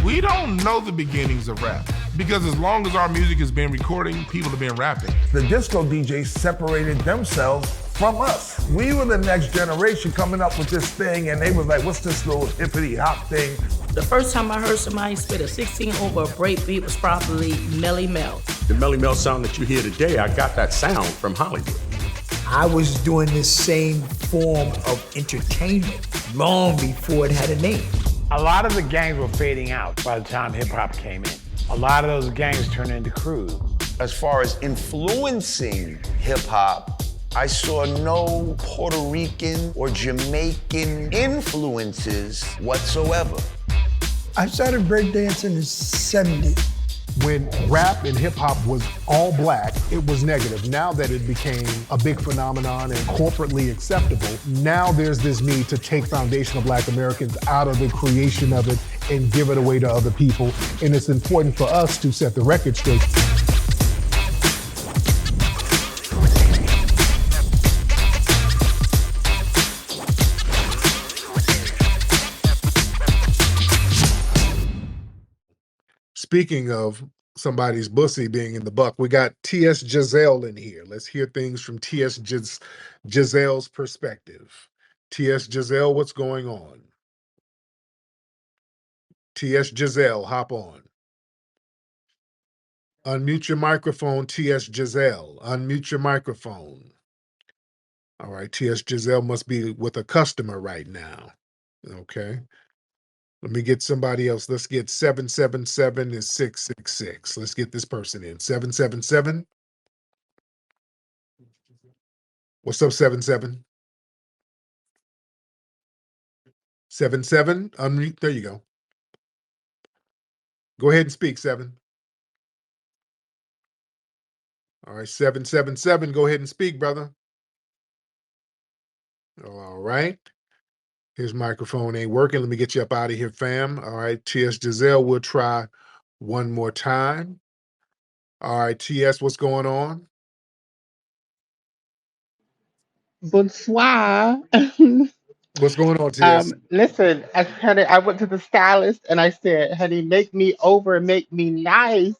We don't know the beginnings of rap because as long as our music has been recording, people have been rapping. The disco DJs separated themselves from us. We were the next generation coming up with this thing, and they were like, what's this little hippity hop thing? The first time I heard somebody spit a 16 over a breakbeat was probably Melly Mel. The Melly Mel sound that you hear today, I got that sound from Hollywood. I was doing this same form of entertainment long before it had a name. A lot of the gangs were fading out by the time hip-hop came in. A lot of those gangs turned into crews. As far as influencing hip-hop, I saw no Puerto Rican or Jamaican influences whatsoever. I started breakdancing in the 70s. When rap and hip hop was all black, it was negative. Now that it became a big phenomenon and corporately acceptable, now there's this need to take foundational black Americans out of the creation of it and give it away to other people. And it's important for us to set the record straight. Speaking of somebody's bussy being in the buck, we got T.S. Giselle in here. Let's hear things from T.S. Giselle's perspective. T.S. Giselle, what's going on? T.S. Giselle, hop on. Unmute your microphone, T.S. Giselle. Unmute your microphone. All right, T.S. Giselle must be with a customer right now. Okay. Let me get somebody else. Let's get 777 and 666. Let's get this person in. 777. What's up, 77? 77, unmute. There you go. Go ahead and speak, 7. All right, 777, go ahead and speak, brother. All right. His microphone ain't working. Let me get you up out of here, fam. All right, T.S. Giselle, we'll try one more time. All right, T.S., what's going on? Bonsoir. What's going on, T.S.? Listen, honey, I went to the stylist and I said, honey, make me over, make me nice.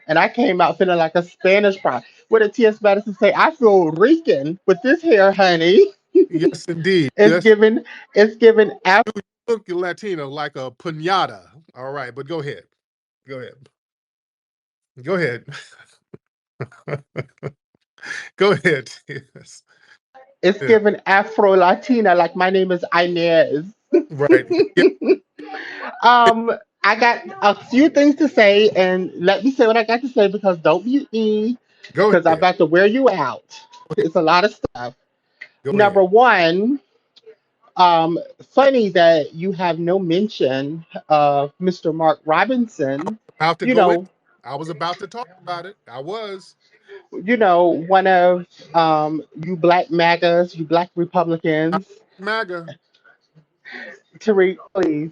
And I came out feeling like a Spanish fry. What did T.S. Madison say? I feel Rican with this hair, honey. Yes, indeed. It's given You look Latino like a piñata. All right, but go ahead. Go ahead. Go ahead. Go ahead. Yes. It's Yeah. given Afro Latina, like my name is Inez. Right. Yeah. I got a few things to say, and let me say what I got to say because don't mute me Go because I'm ahead. about to wear you out. It's a lot of stuff. Go Number ahead. one, funny that you have no mention of Mr. Mark Robinson. About to You go in. know, I was about to talk about it. I was. one of you black MAGAs, you black I'm Republicans. MAGA. Tariq, please.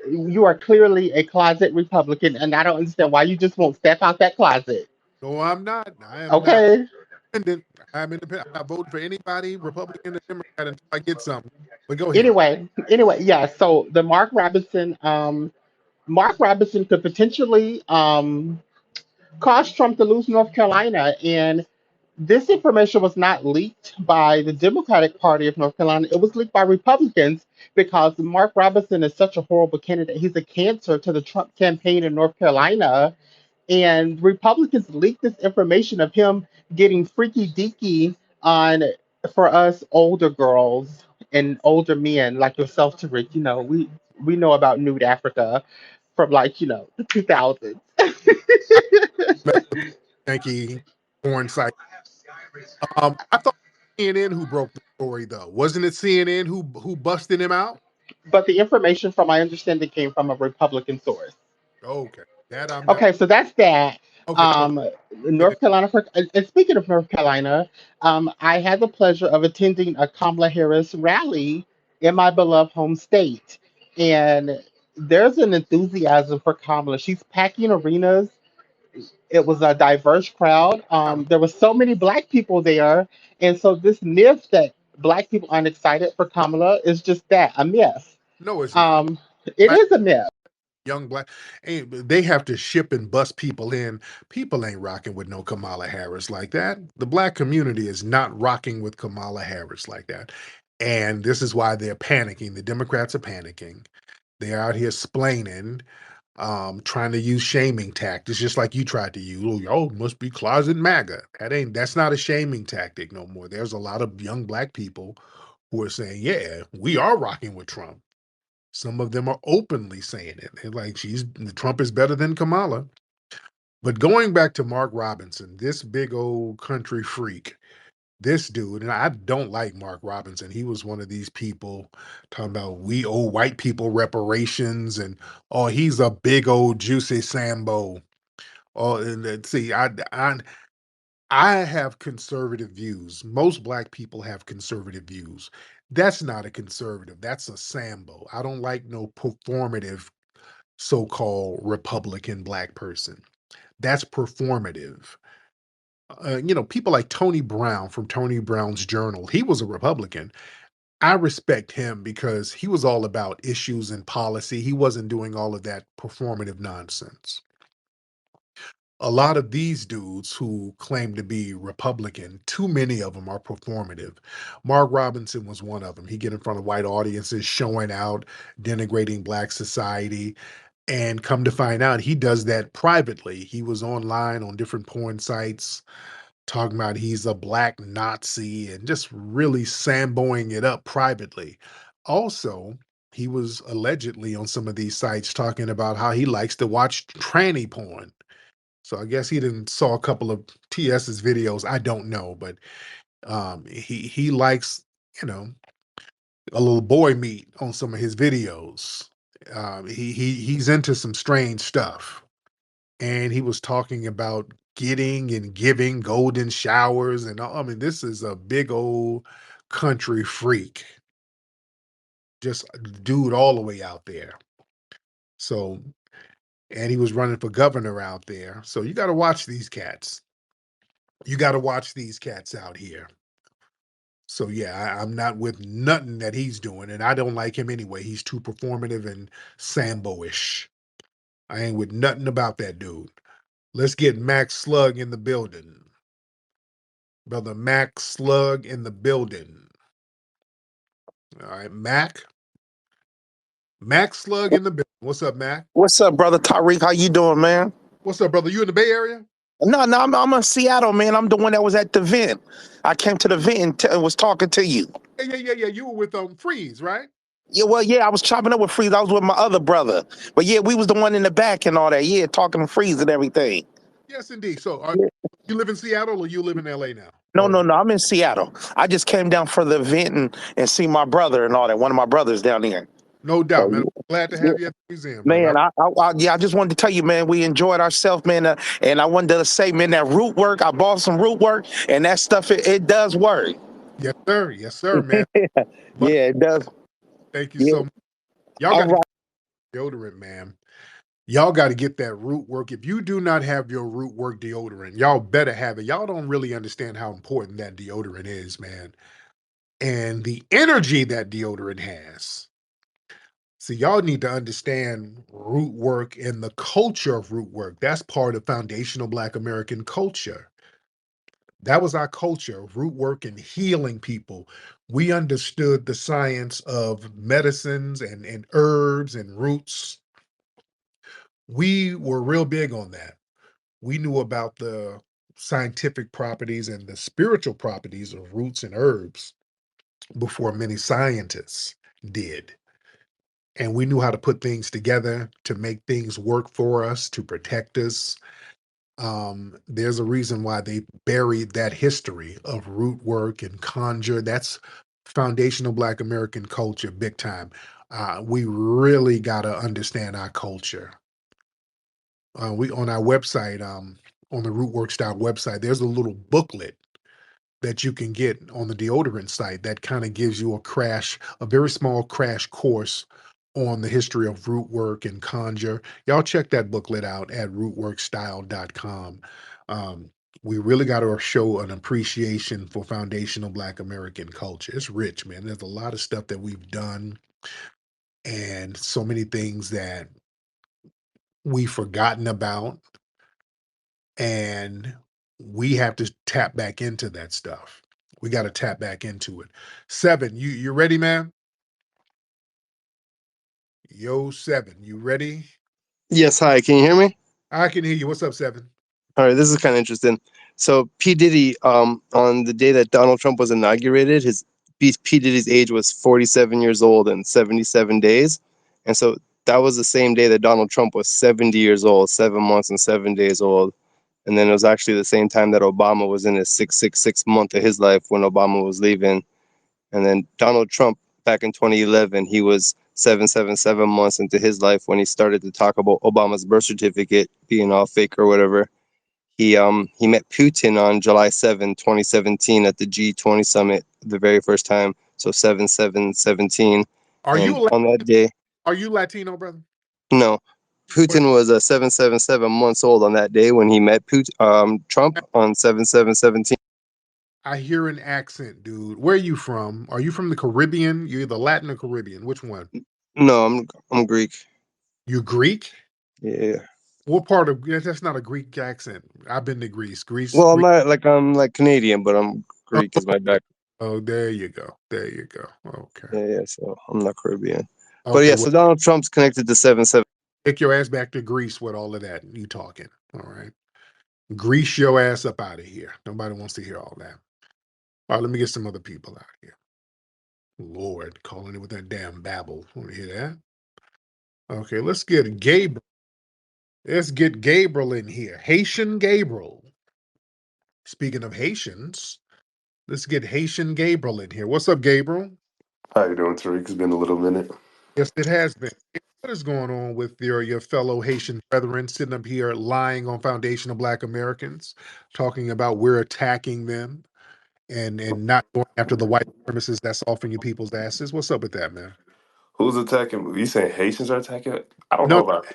You are clearly a closet Republican, and I don't understand why you just won't step out that closet. No, I'm not. I am not Okay. independent. I'm independent. I'm not voting for anybody, Republican or Democrat, until I get something. But go ahead. Anyway, yeah. So the Mark Robinson could potentially cause Trump to lose North Carolina, and this information was not leaked by the Democratic Party of North Carolina. It was leaked by Republicans because Mark Robinson is such a horrible candidate. He's a cancer to the Trump campaign in North Carolina. And Republicans leaked this information of him getting freaky deaky on for us older girls and older men like yourself, Tariq. We know about nude Africa from the 2000s. Thank you. Porn site. I thought CNN who broke the story though. Wasn't it CNN who busted him out? But the information, from my understanding, came from a Republican source. Okay. That I'm not. Okay, so that's that. Okay. North Carolina. And speaking of North Carolina, I had the pleasure of attending a Kamala Harris rally in my beloved home state, and there's an enthusiasm for Kamala. She's packing arenas. It was a diverse crowd. There were so many Black people there, and so this myth that Black people aren't excited for Kamala is just that, a myth. No, it's not. It is a myth. young black, they have to ship and bus people in. People ain't rocking with no Kamala Harris like that. The black community is not rocking with Kamala Harris like that. And this is why they're panicking. The Democrats are panicking. They're out here splaining, trying to use shaming tactics, just like you tried to use. Oh, y'all must be closet MAGA. That's not a shaming tactic no more. There's a lot of young black people who are saying, yeah, we are rocking with Trump. Some of them are openly saying it. They're like, Trump is better than Kamala. But going back to Mark Robinson, this big old country freak, this dude, and I don't like Mark Robinson. He was one of these people talking about we owe white people reparations, and oh, he's a big old juicy Sambo. Oh, and see, I have conservative views. Most black people have conservative views. That's not a conservative. That's a Sambo. I don't like no performative so-called Republican black person. That's performative. People like Tony Brown from Tony Brown's Journal, he was a Republican. I respect him because he was all about issues and policy. He wasn't doing all of that performative nonsense. A lot of these dudes who claim to be Republican, too many of them are performative. Mark Robinson was one of them. He get in front of white audiences, showing out, denigrating black society, and come to find out he does that privately. He was online on different porn sites talking about he's a black Nazi and just really samboing it up privately. Also, he was allegedly on some of these sites talking about how he likes to watch tranny porn. So I guess he didn't saw a couple of TS's videos. I don't know, but he likes, you know, a little boy meat on some of his videos. He's into some strange stuff, and he was talking about getting and giving golden showers and all. I mean, this is a big old country freak, just a dude all the way out there. So, and he was running for governor out there. So you got to watch these cats. You got to watch these cats out here. So yeah, I'm not with nothing that he's doing, and I don't like him anyway. He's too performative and Sambo-ish. I ain't with nothing about that dude. Let's get Max Slug in the building. Brother Max Slug in the building. All right, Mac. Max Slug in the building. What's up, Mac? What's up, brother Tariq? How you doing, man? What's up, brother? You in the Bay Area? No, I'm in Seattle, man. I'm the one that was at the vent. I came to the vent and was talking to you. Yeah. You were with Freeze, right? Yeah, I was chopping up with Freeze. I was with my other brother. But yeah, we was the one in the back and all that. Yeah, talking to Freeze and everything. Yes, indeed. So you live in Seattle or you live in LA now? No, I'm in Seattle. I just came down for the event and see my brother and all that. One of my brothers down here. No doubt, man. Glad to have you at the museum, man. I just wanted to tell you, man, we enjoyed ourselves, man. And I wanted to say, man, that root work, I bought some root work, and that stuff, it does work. Yes, sir, man. Yeah, it does. Thank you so much. Y'all got deodorant, man. Y'all got to get that root work. If you do not have your root work deodorant, y'all better have it. Y'all don't really understand how important that deodorant is, man. And the energy that deodorant has. So y'all need to understand root work and the culture of root work. That's part of foundational Black American culture. That was our culture, root work and healing people. We understood the science of medicines and herbs and roots. We were real big on that. We knew about the scientific properties and the spiritual properties of roots and herbs before many scientists did. And we knew how to put things together to make things work for us, to protect us. There's a reason why they buried that history of root work and conjure. That's foundational Black American culture, big time. We really got to understand our culture. We on our website, on the Rootwork website, there's a little booklet that you can get on the deodorant site that kind of gives you a very small crash course on the history of root work and conjure. Y'all check that booklet out at rootworkstyle.com. We really got to show an appreciation for foundational Black American culture. It's rich, man. There's a lot of stuff that we've done and so many things that we've forgotten about, and we have to tap back into that stuff. We got to tap back into it. Seven, you ready, man? Yo, Seven, you ready? Yes, hi. Can you hear me? I can hear you. What's up, Seven? All right, this is kind of interesting. So P Diddy, on the day that Donald Trump was inaugurated, P Diddy's age was 47 years old and 77 days, and so that was the same day that Donald Trump was 70 years old, 7 months and 7 days old, and then it was actually the same time that Obama was in his 666 month of his life when Obama was leaving, and then Donald Trump back in 2011, he was 777 months into his life when he started to talk about Obama's birth certificate being all fake or whatever. He met Putin on July 7, 2017 at the G20 summit the very first time. So 7/7/17. Are And you on that day, are you Latino, brother? no, What? Putin was 777 months old on that day when he met Trump on 7/7/17. I hear an accent, dude. Where are you from? Are you from the Caribbean? You're either Latin or Caribbean. Which one? No, I'm Greek. You Greek? Yeah. What part of that's not a Greek accent. I've been to Greece. Well, Greek. I'm like Canadian, but I'm Oh, Greek is my back. oh, there you go. There you go. Okay. Yeah, so I'm not Caribbean. But Okay. yeah, Well, so Donald Trump's connected to 7/7. take your ass back to Greece with all of that. You talking. All right. Grease your ass up out of here. Nobody wants to hear all that. All right, let me get some other people out here. Lord, calling it with that damn babble. Want to hear that? Okay, let's get Gabriel. Let's get Gabriel in here. Haitian Gabriel. Speaking of Haitians, let's get Haitian Gabriel in here. What's up, Gabriel? How you doing, Tariq? It's been a little minute. Yes, it has been. What is going on with your fellow Haitian brethren sitting up here lying on Foundation of Black Americans, talking about we're attacking them and not going after the white supremacists that's off in you people's asses? What's up with that, man? Who's attacking? You saying Haitians are attacking? I don't know No, about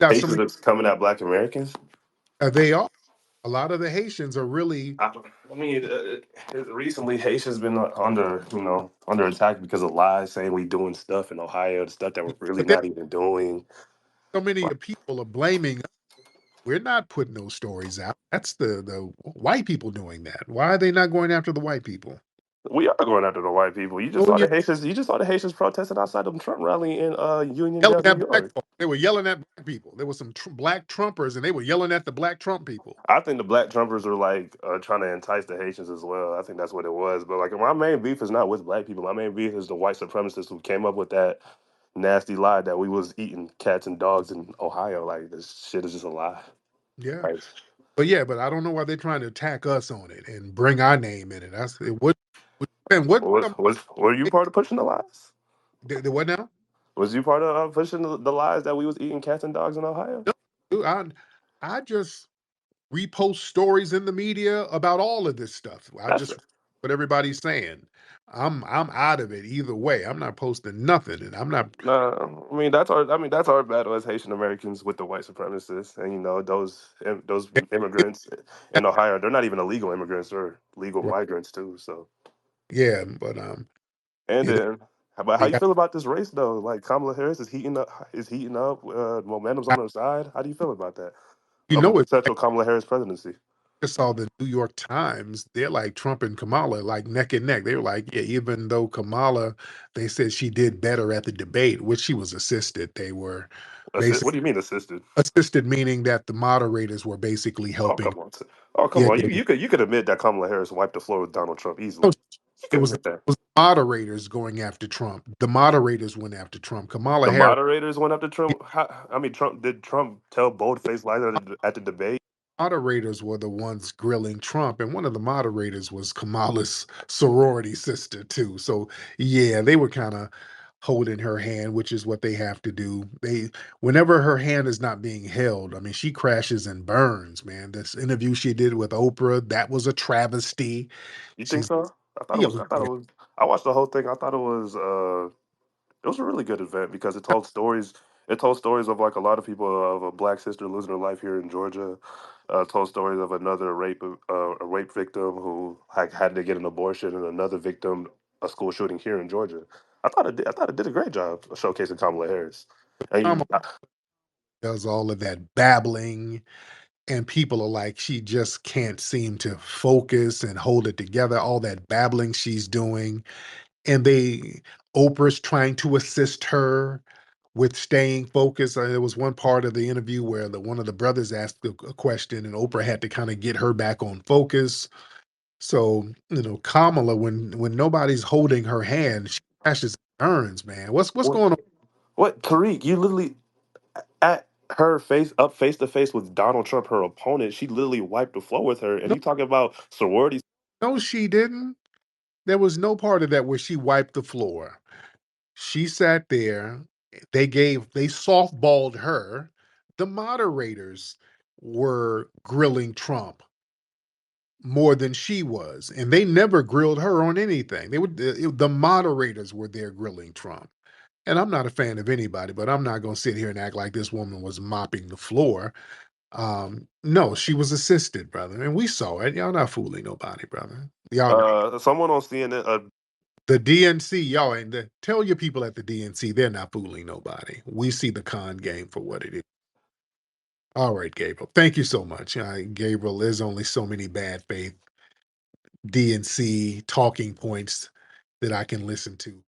got Haitians some. that's coming at Black Americans. They are. A lot of the Haitians are really. I mean, recently Haitians been under attack because of lies saying we doing stuff in Ohio, the stuff that we're really But there, not even doing. so many people are blaming. We're not putting those stories out. That's the white people doing that. Why are they not going after the white people? We are going after the white people. You just Oh saw yeah, the Haitians. You just saw the Haitians protesting outside of the Trump rally in yelling Uniondale, New at black York. folks. They were yelling at black people. There were some black Trumpers, and they were yelling at the black Trump people. I think the black Trumpers are like trying to entice the Haitians as well. I think that's what it was. But like my main beef is not with black people. My main beef is the white supremacists who came up with that nasty lie that we was eating cats and dogs in Ohio. Like this shit is just a lie. Yeah, Like but I don't know why they're trying to attack us on it and bring our name in it. That's it. And what? were you part of pushing the lies? What now? Was you part of pushing the lies that we was eating cats and dogs in Ohio? No, dude, I just repost stories in the media about all of this stuff. I That's just what everybody's saying. I'm out of it either way. I'm not posting nothing, and I'm not. no. That's our battle as Haitian Americans with the white supremacists, and those immigrants in Ohio. They're not even illegal immigrants; they're legal migrants too. So. Yeah, but And you know, then, how they you got, feel about this race though? Like Kamala Harris is heating up. Is heating up. Momentum's I, on her side. How do you feel about that? you Of a know it. potential Kamala Harris presidency. I saw the New York Times. They're like Trump and Kamala, like neck and neck. They were like, yeah, even though Kamala, they said she did better at the debate, which she was assisted. They were What basically do you mean assisted? assisted, meaning that the moderators were basically Oh helping. come on. Oh come Yeah, on. yeah, You could admit that Kamala Harris wiped the floor with Donald Trump yeah. easily. You It could was admit that. moderators going after Trump. The moderators went after Trump. Kamala The Harris moderators went after Trump. Trump did Trump tell bold-faced lies at the debate? moderators were the ones grilling Trump, and one of the moderators was Kamala's sorority sister too. So yeah, they were kind of holding her hand, which is what they have to do. Whenever her hand is not being held, I mean, she crashes and burns, man. This interview she did with Oprah, that was a travesty. You think She's so? I thought it yeah, was. I thought it was. I watched the whole thing. I thought it was. It was a really good event because it told stories. It told stories of like a lot of people of a black sister losing her life here in Georgia. Told stories of another a rape victim who like had to get an abortion, and another victim, a school shooting here in Georgia. I thought it did a great job of showcasing Kamala Harris. And Kamala, you, does all of that babbling, and people are like, she just can't seem to focus and hold it together. All that babbling she's doing, and Oprah's trying to assist her with staying focused. There was one part of the interview where one of the brothers asked a question, and Oprah had to kind of get her back on focus. So, Kamala, when nobody's holding her hand, she crashes and burns, man. What's What? going on? What? Tariq, you literally at her face to face with Donald Trump, her opponent. She literally wiped the floor with her, and No, you talking about sororities. no, she didn't. There was no part of that where she wiped the floor. She sat there. They softballed her. The moderators were grilling Trump more than she was, and they never grilled her on anything. The moderators were there grilling Trump. And I'm not a fan of anybody, but I'm not going to sit here and act like this woman was mopping the floor. No, she was assisted, brother, and we saw it. Y'all not fooling nobody, brother. Y'all, Someone on CNN. the DNC, y'all ain't. Tell your people at the DNC they're not fooling nobody. We see the con game for what it is. All right, Gabriel. Thank you so much. Gabriel, there's only so many bad faith DNC talking points that I can listen to.